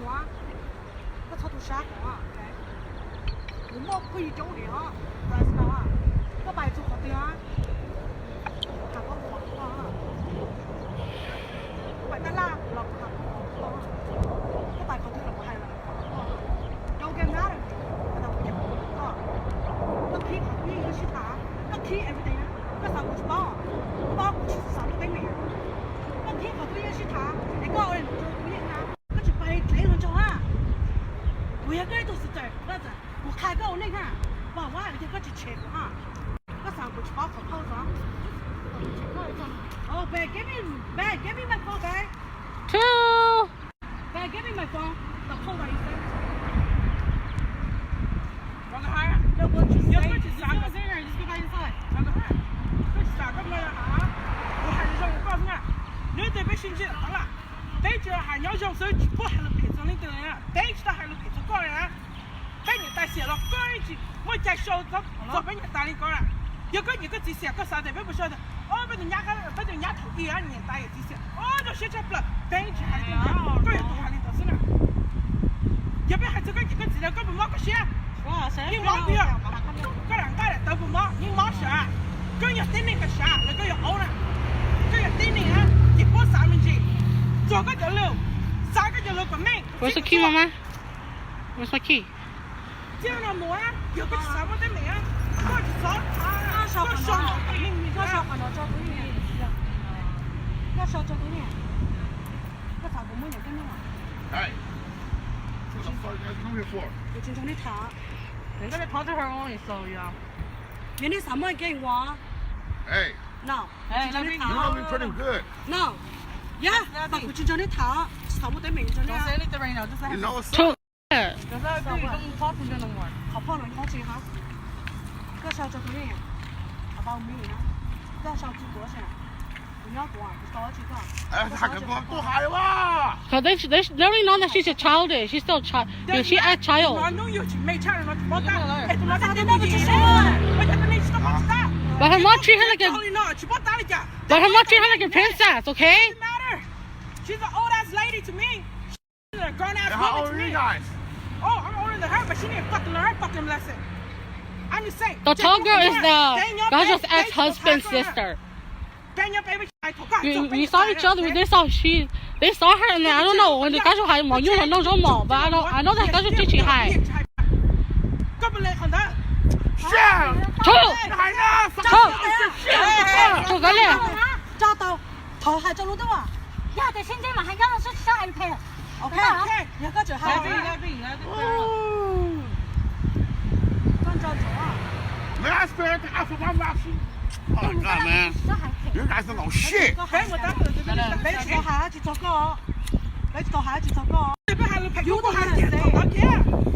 啊，我操到啥啊？我冇可以做的啊，但是啊，我白做好的啊，还好好啊，白得啦，老不好啊，我白好的了，我还了，有嘅咩人做，我就不做啊，我睇佢有時他，我睇 everything 啊，我上過去包過去上到對面，我睇佢有時他，你講我人做不贏啊，我就白睇人做啊，每一個人都是這樣子。我開個那個，娃娃那個去切啊，我上過去包好泡上。Oh, babe, give me my phone, babe. Two. Babe, give me my phone. The phone that you sent. 往哪儿？要不去要不去啥个？ just go by inside. 往哪儿？去啥个么呀？啊！我还是说，我告诉你，你这边星期好了，对着还要用手机不还能陪着你的人，对着还能陪着个人。俾人帶寫落跟住我隻數就俾人帶你講啦。如果你個字寫個啥的，俾不曉得，我俾人家頭一二年帶嘅字寫，我就寫出嚟，跟住係點樣？個人讀下你就算啦。入邊係這個一個字了，根本冇個寫。你冇必要，個人家嚟都不冇，你冇寫，跟住點你個寫，你個要嘔啦，跟住點你啊，一波三文治，左個就六，三個就六個命。Where's the key, Mama? Where's my key? 这样的模啊，有个什么的没啊？我去找他，我上网给你我上看到找对面，我上找对面，我查过每年跟你嘛。Hey, what the fuck you guys come here for? 我经常的查，人家在跑这会儿，我跟你搜呀。人家什么给我 Hey, ？No， 哎，那边 you know me pretty good. No，呀，我经常的查，查不对面真的。 You know what's Two. up? 可是自己跟跑出去弄玩。好泡了，好吃哈。我上找对面，阿爸没呢，我上去多少？不要多，不少几个。哎，他跟我多嗨哇！ Cause they already know that she's a childish. She's still child. She act child. 我弄有钱没钱了，怎么干？哎，怎么打干？的那个是谁？我觉得你知道不知道？ But her mom treat her like a. 去把打你家。 But her mom treat her like a princess, okay? Doesn't matter. She's an old ass lady to me. She's a grown ass How woman old to are you me. guys? Oh, I'm older than her, but she didn't fucking learn her fucking lesson. I'm just saying. The tall girl is the Gajo's ex-husband's sister. Daniel, baby, I forgot. We saw each other. They saw her, and then I don't know when the Gajo had more用了弄种毛, but I know that Gajo teaching high. 根本来很难。 Shit! Two. 还呢？ Two. 个嘞。找到头还找路的哇？呀，对，现在嘛还要是小孩陪。 OK，你个就还。刚找着啊。 Man, I spent half of my mouth. Oh my god, man. You guys don't know shit. 俾我打佢，俾個下一節作歌，俾個下一節作歌。你不還要陪？有都還點頭嘅。